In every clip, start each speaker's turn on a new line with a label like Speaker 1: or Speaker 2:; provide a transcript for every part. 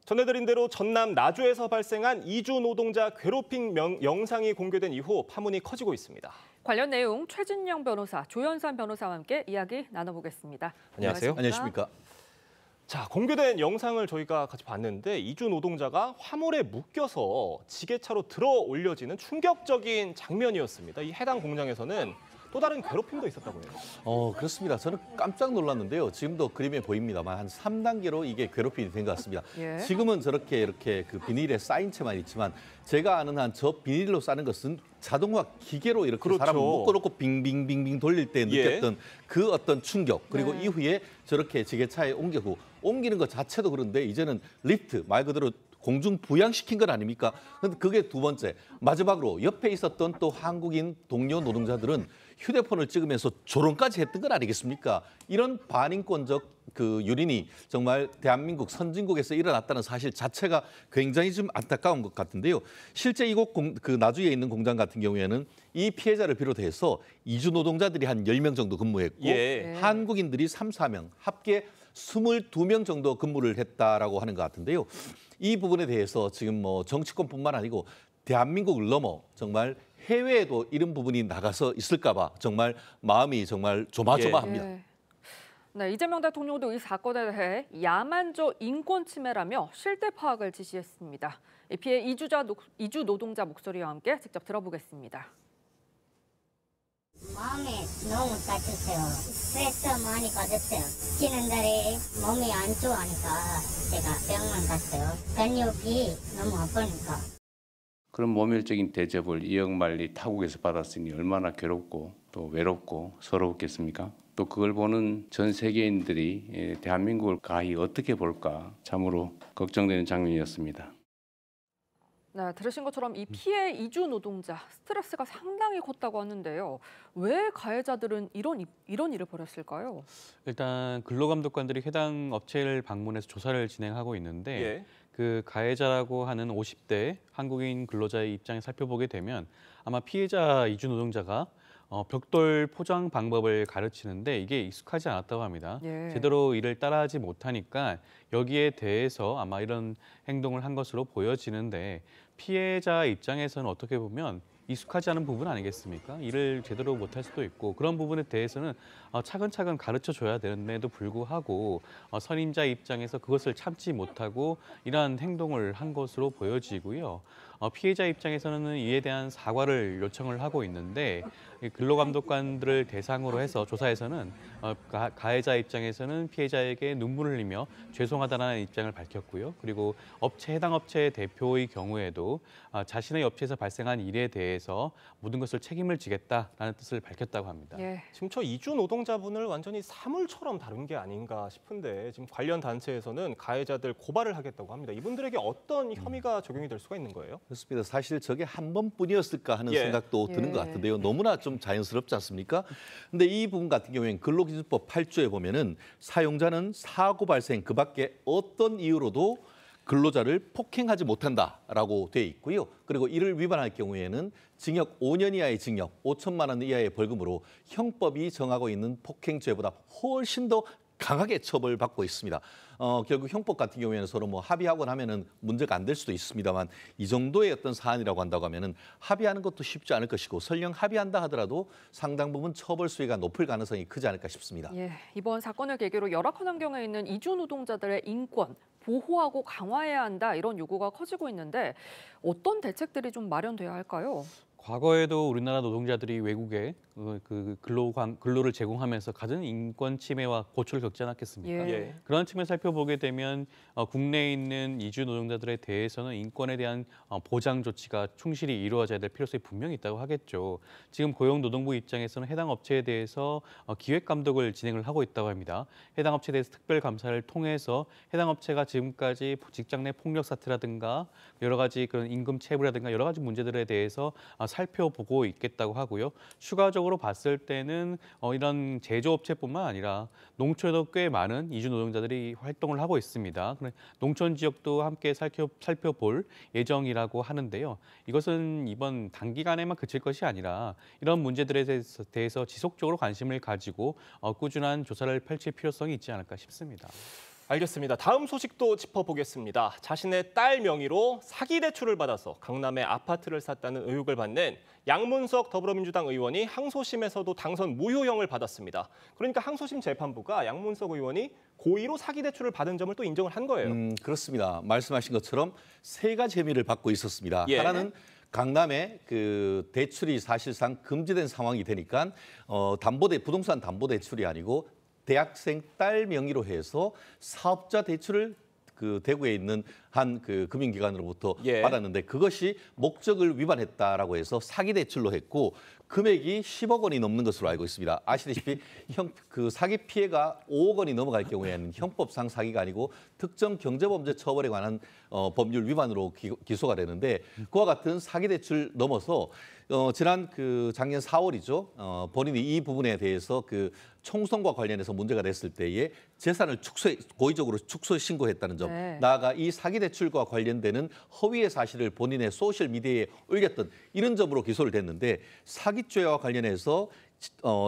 Speaker 1: 전해드린 대로 전남 나주에서 발생한 이주 노동자 괴롭힘 영상이 공개된 이후 파문이 커지고 있습니다.
Speaker 2: 관련 내용 최진영 변호사, 조현선 변호사와 함께 이야기 나눠보겠습니다.
Speaker 1: 안녕하세요.
Speaker 3: 안녕하십니까.
Speaker 1: 자, 공개된 영상을 저희가 같이 봤는데 이주 노동자가 화물에 묶여서 지게차로 들어 올려지는 충격적인 장면이었습니다. 이 해당 공장에서는 또 다른 괴롭힘도 있었다고 해요.
Speaker 3: 그렇습니다. 저는 깜짝 놀랐는데요. 지금도 그림에 보입니다만 한 3단계로 이게 괴롭힘이 된 것 같습니다.
Speaker 2: 예.
Speaker 3: 지금은 저렇게 이렇게 그 비닐에 쌓인 채만 있지만 제가 아는 한 저 비닐로 싸는 것은 자동화 기계로 이렇게
Speaker 1: 그렇죠.
Speaker 3: 사람을 묶어놓고 빙빙빙빙 돌릴 때 느꼈던 그 어떤 충격, 그리고
Speaker 2: 네.
Speaker 3: 이후에 저렇게 지게차에 옮기는 것 자체도 그런데 이제는 리프트, 말 그대로 공중 부양시킨 것 아닙니까? 근데 그게 두 번째. 마지막으로 옆에 있었던 또 한국인 동료 노동자들은 휴대폰을 찍으면서 조롱까지 했던 건 아니겠습니까? 이런 반인권적 그 유린이 정말 대한민국 선진국에서 일어났다는 사실 자체가 굉장히 좀 안타까운 것 같은데요. 실제 이곳 그 나주에 있는 공장 같은 경우에는 이 피해자를 비롯해서 이주 노동자들이 한 10명 정도 근무했고 한국인들이 3, 4명, 합계 22명 정도 근무를 했다라고 하는 것 같은데요. 이 부분에 대해서 지금 뭐 정치권뿐만 아니고 대한민국을 넘어 정말 해외에도 이런 부분이 나가서 있을까 봐 정말 마음이 정말 조마조마합니다.
Speaker 2: 네, 이재명 대통령도 이 사건에 대해 야만적 인권 침해라며 실태 파악을 지시했습니다. 이 피해 이주 노동자 목소리와 함께 직접 들어보겠습니다.
Speaker 4: 마음이 너무 따뜻해요. 스트레스 많이 받았어요. 지난달에 몸이 안 좋아하니까 제가 병원 갔어요. 근육이 너무 아프니까.
Speaker 5: 그런 모멸적인 대접을 이영만리 타국에서 받았으니 얼마나 괴롭고 또 외롭고 서러웠겠습니까? 또 그걸 보는 전 세계인들이 대한민국을 가히 어떻게 볼까 참으로 걱정되는 장면이었습니다.
Speaker 2: 네, 들으신 것처럼 이 피해 이주 노동자 스트레스가 상당히 컸다고 하는데요. 왜 가해자들은 이런 일을 벌였을까요?
Speaker 6: 일단 근로감독관들이 해당 업체를 방문해서 조사를 진행하고 있는데 그 가해자라고 하는 50대 한국인 근로자의 입장에 살펴보게 되면 아마 피해자 이주 노동자가 벽돌 포장 방법을 가르치는데 이게 익숙하지 않았다고 합니다. 제대로 이를 따라하지 못하니까 여기에 대해서 아마 이런 행동을 한 것으로 보여지는데 피해자 입장에서는 어떻게 보면 익숙하지 않은 부분 아니겠습니까? 일을 제대로 못할 수도 있고 그런 부분에 대해서는 차근차근 가르쳐줘야 되는데도 불구하고 선임자 입장에서 그것을 참지 못하고 이러한 행동을 한 것으로 보여지고요. 피해자 입장에서는 이에 대한 사과를 요청을 하고 있는데 근로감독관들을 대상으로 해서 조사에서는 가해자 입장에서는 피해자에게 눈물을 흘리며 죄송하다는 입장을 밝혔고요. 그리고 해당 업체의 대표의 경우에도 자신의 업체에서 발생한 일에 대해서 모든 것을 책임을 지겠다라는 뜻을 밝혔다고 합니다.
Speaker 1: 지금 저 이주 노동자분을 완전히 사물처럼 다룬 게 아닌가 싶은데 지금 관련 단체에서는 가해자들 고발을 하겠다고 합니다. 이분들에게 어떤 혐의가 적용이 될 수가 있는 거예요?
Speaker 3: 그렇습니다. 사실 저게 한 번뿐이었을까 하는 생각도 드는 것 같은데요. 너무나 좀 자연스럽지 않습니까? 근데 이 부분 같은 경우에는 근로기준법 8조에 보면은 사용자는 사고 발생 그 밖에 어떤 이유로도 근로자를 폭행하지 못한다라고 돼 있고요. 그리고 이를 위반할 경우에는 징역 5년 이하의 징역, 5천만 원 이하의 벌금으로 형법이 정하고 있는 폭행죄보다 훨씬 더 강하게 처벌받고 있습니다. 결국 형법 같은 경우에는 서로 뭐 합의하고 나면은 문제가 안 될 수도 있습니다만 이 정도의 어떤 사안이라고 한다고 하면은 합의하는 것도 쉽지 않을 것이고 설령 합의한다 하더라도 상당 부분 처벌 수위가 높을 가능성이 크지 않을까 싶습니다.
Speaker 2: 이번 사건을 계기로 열악한 환경에 있는 이주 노동자들의 인권 보호하고 강화해야 한다 이런 요구가 커지고 있는데 어떤 대책들이 좀 마련돼야 할까요?
Speaker 6: 과거에도 우리나라 노동자들이 외국에 근로를 제공하면서 가진 인권 침해와 고초를 겪지 않았겠습니까? 그런 측면 살펴보게 되면 국내에 있는 이주 노동자들에 대해서는 인권에 대한 보장 조치가 충실히 이루어져야 될 필요성이 분명히 있다고 하겠죠. 지금 고용노동부 입장에서는 해당 업체에 대해서 기획 감독을 진행을 하고 있다고 합니다. 해당 업체에 대해서 특별 감사를 통해서 해당 업체가 지금까지 직장 내 폭력 사태라든가 여러 가지 그런 임금 체불이라든가 여러 가지 문제들에 대해서 살펴보고 있겠다고 하고요. 추가적으로 봤을 때는 이런 제조업체뿐만 아니라 농촌에도 꽤 많은 이주 노동자들이 활동을 하고 있습니다. 농촌 지역도 함께 살펴볼 예정이라고 하는데요. 이것은 이번 단기간에만 그칠 것이 아니라 이런 문제들에 대해서 지속적으로 관심을 가지고 꾸준한 조사를 펼칠 필요성이 있지 않을까 싶습니다.
Speaker 1: 알겠습니다. 다음 소식도 짚어보겠습니다. 자신의 딸 명의로 사기 대출을 받아서 강남에 아파트를 샀다는 의혹을 받는 양문석 더불어민주당 의원이 항소심에서도 당선 무효형을 받았습니다. 그러니까 항소심 재판부가 양문석 의원이 고의로 사기 대출을 받은 점을 또 인정을 한 거예요.
Speaker 3: 그렇습니다. 말씀하신 것처럼 세 가지 혐의를 받고 있었습니다.
Speaker 1: 예.
Speaker 3: 하나는 강남에 그 대출이 사실상 금지된 상황이 되니까 부동산 담보 대출이 아니고 대학생 딸 명의로 해서 사업자 대출을 그 대구에 있는 한 그 금융기관으로부터
Speaker 1: 예.
Speaker 3: 받았는데 그것이 목적을 위반했다라고 해서 사기 대출로 했고 금액이 10억 원이 넘는 것으로 알고 있습니다. 아시다시피 그 사기 피해가 5억 원이 넘어갈 경우에는 형법상 사기가 아니고 특정 경제범죄 처벌에 관한 법률 위반으로 기소가 되는데 그와 같은 사기 대출 넘어서 지난 그 작년 4월이죠. 본인이 이 부분에 대해서 그 총선과 관련해서 문제가 됐을 때에 재산을 고의적으로 축소 신고했다는 점,
Speaker 2: 네.
Speaker 3: 나아가 이 사기 대출과 관련되는 허위의 사실을 본인의 소셜 미디어에 올렸던 이런 점으로 기소를 됐는데 사기죄와 관련해서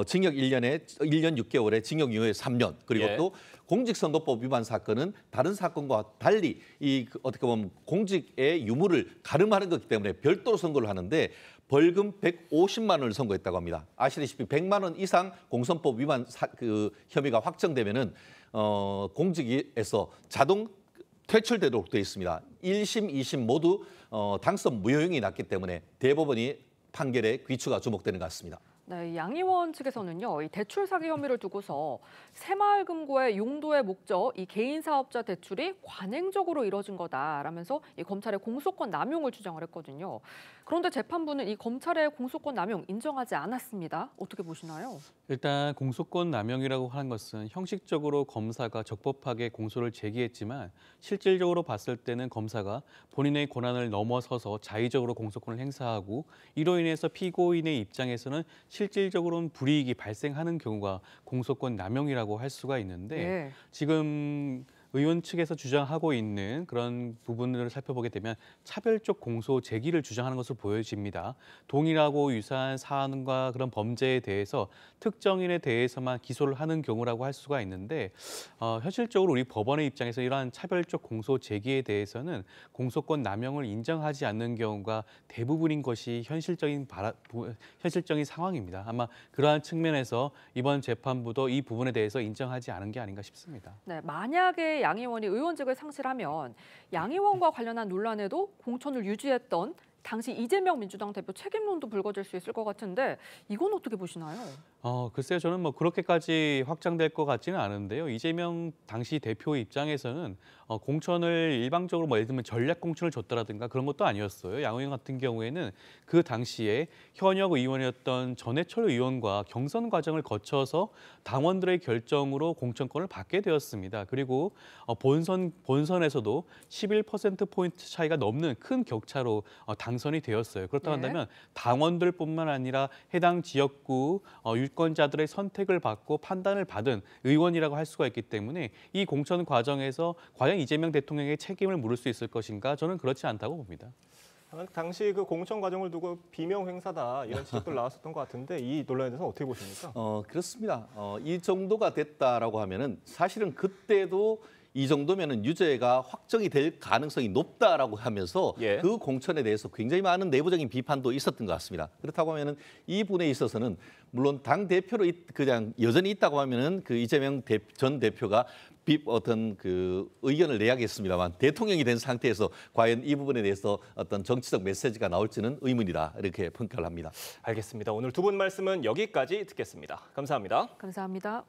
Speaker 3: 징역 1년 6개월에 징역유예 3년 그리고
Speaker 1: 예.
Speaker 3: 또 공직선거법 위반 사건은 다른 사건과 달리 어떻게 보면 공직의 유무를 가름하는 것이기 때문에 별도로 선고를 하는데 벌금 150만 원을 선고했다고 합니다. 아시다시피 100만 원 이상 공선법 위반 혐의가 확정되면은 공직에서 자동 퇴출되도록 되어 있습니다. 1심, 2심 모두 당선 무효형이 났기 때문에 대법원이 판결에 귀추가 주목되는 것 같습니다.
Speaker 2: 네, 양 의원 측에서는요, 이 대출 사기 혐의를 두고서 새마을금고의 용도의 목적, 이 개인 사업자 대출이 관행적으로 이뤄진 거다라면서 이 검찰의 공소권 남용을 주장을 했거든요. 그런데 재판부는 이 검찰의 공소권 남용 인정하지 않았습니다. 어떻게 보시나요?
Speaker 6: 일단 공소권 남용이라고 하는 것은 형식적으로 검사가 적법하게 공소를 제기했지만 실질적으로 봤을 때는 검사가 본인의 권한을 넘어서서 자의적으로 공소권을 행사하고 이로 인해서 피고인의 입장에서는 실질적으로는 불이익이 발생하는 경우가 공소권 남용이라고 할 수가 있는데
Speaker 2: 네.
Speaker 6: 지금 의원 측에서 주장하고 있는 그런 부분들을 살펴보게 되면 차별적 공소 제기를 주장하는 것으로 보여집니다. 동일하고 유사한 사안과 그런 범죄에 대해서 특정인에 대해서만 기소를 하는 경우라고 할 수가 있는데 현실적으로 우리 법원의 입장에서 이러한 차별적 공소 제기에 대해서는 공소권 남용을 인정하지 않는 경우가 대부분인 것이 현실적인 상황입니다. 아마 그러한 측면에서 이번 재판부도 이 부분에 대해서 인정하지 않은 게 아닌가 싶습니다.
Speaker 2: 네, 만약에 양 의원이 의원직을 상실하면 양 의원과 관련한 논란에도 공천을 유지했던 당시 이재명 민주당 대표 책임론도 불거질 수 있을 것 같은데 이건 어떻게 보시나요?
Speaker 6: 글쎄요, 저는 뭐 그렇게까지 확장될 것 같지는 않은데요. 이재명 당시 대표 입장에서는 공천을 일방적으로 뭐 예를 들면 전략 공천을 줬다라든가 그런 것도 아니었어요. 양 의원 같은 경우에는 그 당시에 현역 의원이었던 전해철 의원과 경선 과정을 거쳐서 당원들의 결정으로 공천권을 받게 되었습니다. 그리고 본선에서도 11%포인트 차이가 넘는 큰 격차로 당선이 되었어요. 그렇다고 한다면 당원들뿐만 아니라 해당 지역구 유권자들의 선택을 받고 판단을 받은 의원이라고 할 수가 있기 때문에 이 공천 과정에서 과연 이재명 대통령의 책임을 물을 수 있을 것인가? 저는 그렇지 않다고 봅니다.
Speaker 1: 당시 그 공천 과정을 두고 비명 행사다 이런 지적들 나왔었던 것 같은데 이 논란에 대해서는 어떻게 보십니까?
Speaker 3: 그렇습니다. 이 정도가 됐다라고 하면은 사실은 그때도 이 정도면은 유죄가 확정이 될 가능성이 높다라고 하면서
Speaker 1: 예.
Speaker 3: 그 공천에 대해서 굉장히 많은 내부적인 비판도 있었던 것 같습니다. 그렇다고 하면은 이 부분에 있어서는 물론 당 대표로 그냥 여전히 있다고 하면은 그 이재명 전 대표가 어떤 그 의견을 내야겠습니다만 대통령이 된 상태에서 과연 이 부분에 대해서 어떤 정치적 메시지가 나올지는 의문이다 이렇게 평가를 합니다.
Speaker 1: 알겠습니다. 오늘 두 분 말씀은 여기까지 듣겠습니다. 감사합니다.
Speaker 2: 감사합니다.